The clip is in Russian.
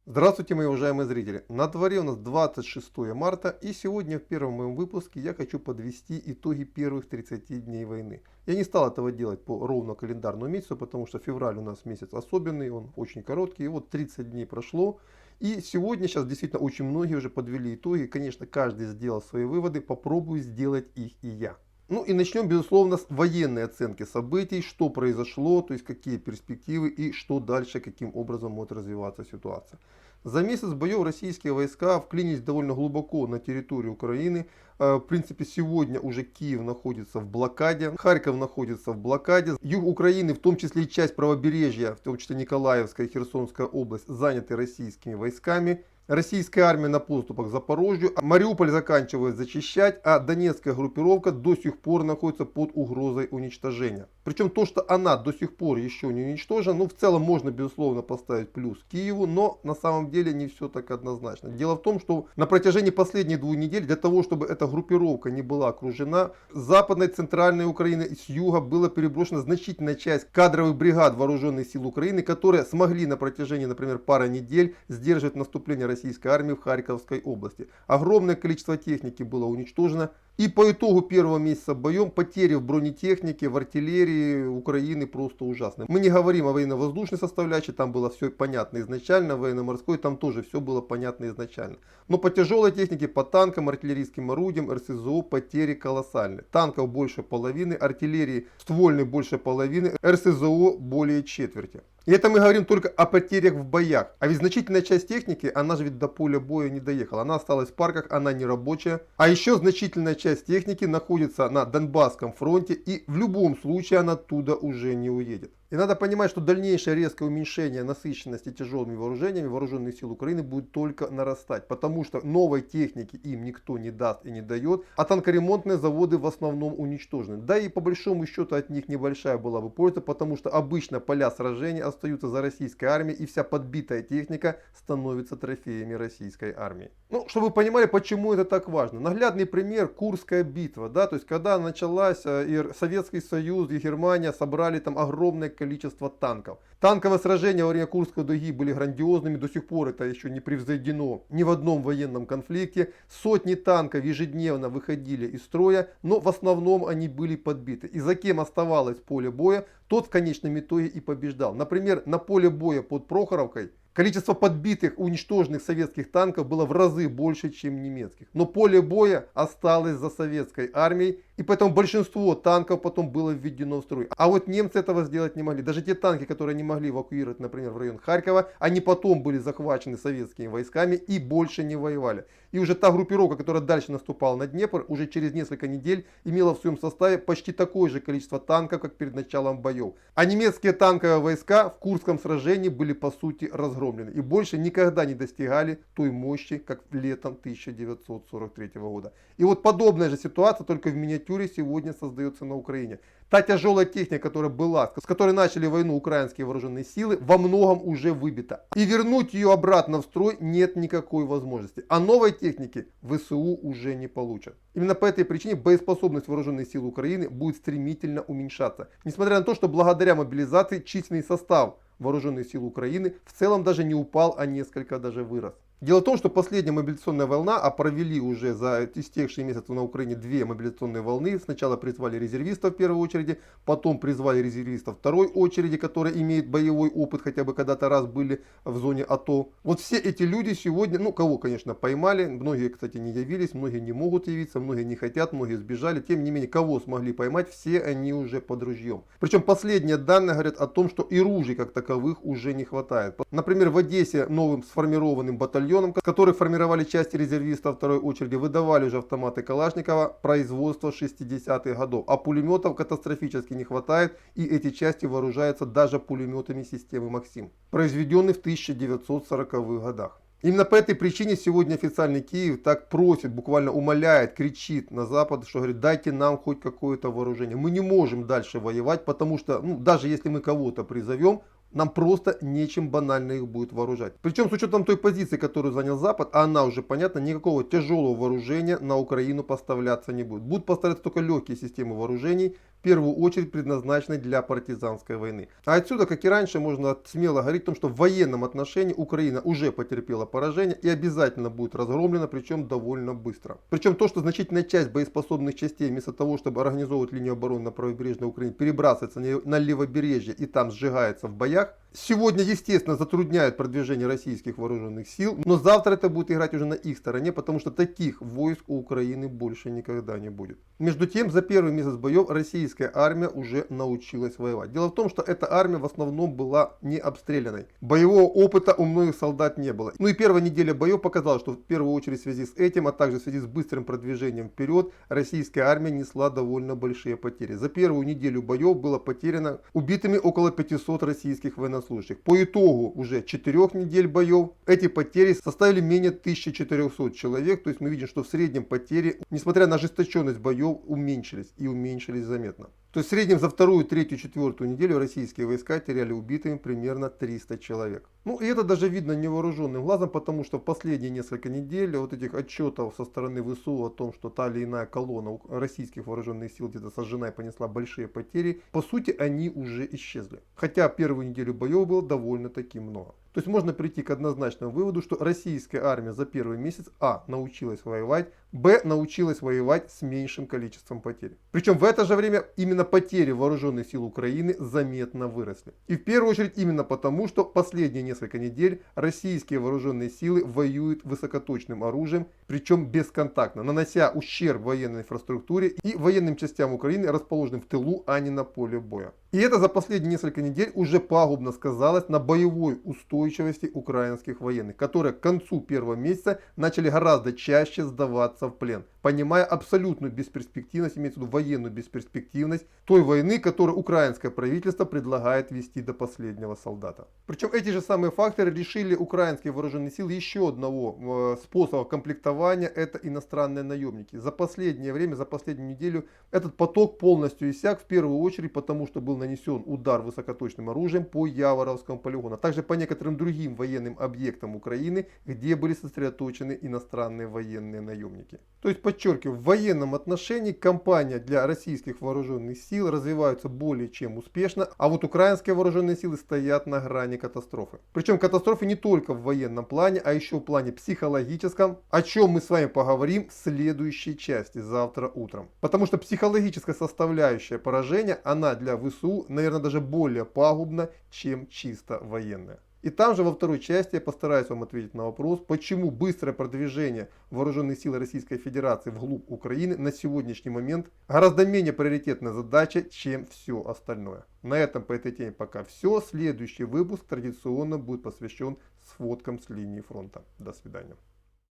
Здравствуйте, мои уважаемые зрители! На дворе у нас 26 марта, и сегодня в первом моем выпуске я хочу подвести итоги первых 30 дней войны. Я не стал этого делать по ровно календарному месяцу, потому что февраль у нас месяц особенный, он очень короткий, и вот 30 дней прошло. И сегодня, сейчас действительно очень многие уже подвели итоги, конечно, каждый сделал свои выводы, попробую сделать их и я. Ну и начнем, безусловно, с военной оценки событий, что произошло, то есть какие перспективы и что дальше, каким образом может развиваться ситуация. За месяц боев российские войска вклинились довольно глубоко на территорию Украины. В принципе, сегодня уже Киев находится в блокаде, Харьков находится в блокаде. Юг Украины, в том числе и часть правобережья, в том числе Николаевская и Херсонская область, заняты российскими войсками. Российская армия на подступах к Запорожью, Мариуполь заканчивает зачищать, а Донецкая группировка до сих пор находится под угрозой уничтожения. Причем то, что она до сих пор еще не уничтожена, ну в целом можно безусловно поставить плюс Киеву, но на самом деле не все так однозначно. Дело в том, что на протяжении последних 2 недель, для того чтобы эта группировка не была окружена, с западной, центральной Украины и с юга была переброшена значительная часть кадровых бригад вооруженных сил Украины, которые смогли на протяжении, например, пары недель сдерживать наступление российской армии в Харьковской области. Огромное количество техники было уничтожено. И по итогу первого месяца боем потери в бронетехнике, в артиллерии Украины просто ужасные. Мы не говорим о военно-воздушной составляющей, там было все понятно изначально, военно-морской там тоже все было понятно изначально. Но по тяжелой технике, по танкам, артиллерийским орудиям, РСЗО потери колоссальные. Танков больше половины, артиллерии ствольной больше половины, РСЗО более четверти. И это мы говорим только о потерях в боях. А ведь значительная часть техники, она же ведь до поля боя не доехала. Она осталась в парках, она не рабочая. А еще значительная часть техники находится на Донбасском фронте. И в любом случае она оттуда уже не уедет. И надо понимать, что дальнейшее резкое уменьшение насыщенности тяжелыми вооружениями вооруженных сил Украины будет только нарастать. Потому что новой техники им никто не даст и не дает. А танкоремонтные заводы в основном уничтожены. Да и по большому счету от них небольшая была бы польза. Потому что обычно поля сражений остаются за российской армией. И вся подбитая техника становится трофеями российской армии. Ну, чтобы вы понимали, почему это так важно. Наглядный пример — Курская битва. Да? То есть, когда началась, и Советский Союз, и Германия собрали там огромное количество танков. Танковые сражения во время Курской дуги были грандиозными, до сих пор это еще не превзойдено ни в одном военном конфликте. Сотни танков ежедневно выходили из строя, но в основном они были подбиты. И за кем оставалось поле боя, тот в конечном итоге и побеждал. Например, на поле боя под Прохоровкой количество подбитых, уничтоженных советских танков было в разы больше, чем немецких. Но поле боя осталось за советской армией, и поэтому большинство танков потом было введено в строй. А вот немцы этого сделать не могли. Даже те танки, которые не могли эвакуировать, например, в район Харькова, они потом были захвачены советскими войсками и больше не воевали. И уже та группировка, которая дальше наступала на Днепр, уже через несколько недель имела в своем составе почти такое же количество танков, как перед началом боев. А немецкие танковые войска в Курском сражении были по сути разгромлены. И больше никогда не достигали той мощи, как летом 1943 года. И вот подобная же ситуация, только в миниатюре, сегодня создается на Украине. Та тяжелая техника, которая была, с которой начали войну украинские вооруженные силы, во многом уже выбита. И вернуть ее обратно в строй нет никакой возможности. А новой техники ВСУ уже не получат. Именно по этой причине боеспособность вооруженных сил Украины будет стремительно уменьшаться. Несмотря на то, что благодаря мобилизации численный состав вооруженных сил Украины в целом даже не упал, а несколько даже вырос. Дело в том, что последняя мобилизационная волна, а провели уже за истекшие месяцы на Украине 2 мобилизационные волны. Сначала призвали резервистов в первой очереди, потом призвали резервистов в второй очереди, которые имеют боевой опыт, хотя бы когда-то раз были в зоне АТО. Вот все эти люди сегодня, ну кого, конечно, поймали, многие, кстати, не явились, многие не могут явиться, многие не хотят, многие сбежали. Тем не менее, кого смогли поймать, все они уже под ружьем. Причем последние данные говорят о том, что и ружей как таковых уже не хватает. Например, в Одессе новым сформированным батальоном, которые формировали части резервистов второй очереди, выдавали уже автоматы Калашникова производства 60-х годов. А пулеметов катастрофически не хватает, и эти части вооружаются даже пулеметами системы Максим, произведенных в 1940-х годах. Именно по этой причине сегодня официальный Киев так просит, буквально умоляет, кричит на Запад, что говорит: дайте нам хоть какое-то вооружение. Мы не можем дальше воевать, потому что даже если мы кого-то призовем, нам просто нечем банально их будет вооружать. Причем с учетом той позиции, которую занял Запад, а она уже понятна, никакого тяжелого вооружения на Украину поставляться не будет. Будут поставляться только легкие системы вооружений, в первую очередь предназначенной для партизанской войны. А отсюда, как и раньше, можно смело говорить о том, что в военном отношении Украина уже потерпела поражение и обязательно будет разгромлена, причем довольно быстро. Причем то, что значительная часть боеспособных частей вместо того, чтобы организовывать линию обороны на правобережной Украине, перебрасывается на левобережье и там сжигается в боях, сегодня, естественно, затрудняет продвижение российских вооруженных сил, но завтра это будет играть уже на их стороне, потому что таких войск у Украины больше никогда не будет. Между тем, за первый месяц боев российская армия уже научилась воевать. Дело в том, что эта армия в основном была не обстрелянной. Боевого опыта у многих солдат не было. Ну и первая неделя боев показала, что в первую очередь в связи с этим, а также в связи с быстрым продвижением вперед, российская армия несла довольно большие потери. За первую неделю боев было потеряно убитыми около 500 российских военнослужащих. По итогу уже 4 недель боев эти потери составили менее 1400 человек. То есть мы видим, что в среднем потери, несмотря на ожесточенность боев, уменьшились и уменьшились заметно. То есть в среднем за вторую, третью, четвертую неделю российские войска теряли убитыми примерно 300 человек. Ну и это даже видно невооруженным глазом, потому что в последние несколько недель вот этих отчетов со стороны ВСУ о том, что та или иная колонна российских вооруженных сил где-то сожжена и понесла большие потери, по сути они уже исчезли. Хотя первую неделю боев было довольно-таки много. То есть можно прийти к однозначному выводу, что российская армия за первый месяц научилась воевать, научилась воевать с меньшим количеством потерь. Причем в это же время именно потери вооруженных сил Украины заметно выросли. И в первую очередь именно потому, что последние несколько недель российские вооруженные силы воюют высокоточным оружием, причем бесконтактно, нанося ущерб военной инфраструктуре и военным частям Украины, расположенным в тылу, а не на поле боя. И это за последние несколько недель уже пагубно сказалось на боевой устойчивости украинских военных, которые к концу первого месяца начали гораздо чаще сдаваться в плен, понимая абсолютную бесперспективность, имеется в виду военную бесперспективность той войны, которую украинское правительство предлагает вести до последнего солдата. Причем эти же самые факторы лишили украинские вооруженные силы еще одного способа комплектования, это иностранные наемники. За последнее время, за последнюю неделю этот поток полностью иссяк, в первую очередь потому, что был нанесен удар высокоточным оружием по Яворовскому полигону, а также по некоторым другим военным объектам Украины, где были сосредоточены иностранные военные наемники. То есть, подчеркиваю, в военном отношении кампания для российских вооруженных сил развивается более чем успешно, а вот украинские вооруженные силы стоят на грани катастрофы. Причем катастрофы не только в военном плане, а еще в плане психологическом, о чем мы с вами поговорим в следующей части завтра утром. Потому что психологическая составляющая поражения, она для ВСУ, наверное, даже более пагубна, чем чисто военная. И там же во второй части я постараюсь вам ответить на вопрос, почему быстрое продвижение вооруженных сил Российской Федерации вглубь Украины на сегодняшний момент гораздо менее приоритетная задача, чем все остальное. На этом по этой теме пока все. Следующий выпуск традиционно будет посвящен сводкам с линии фронта. До свидания.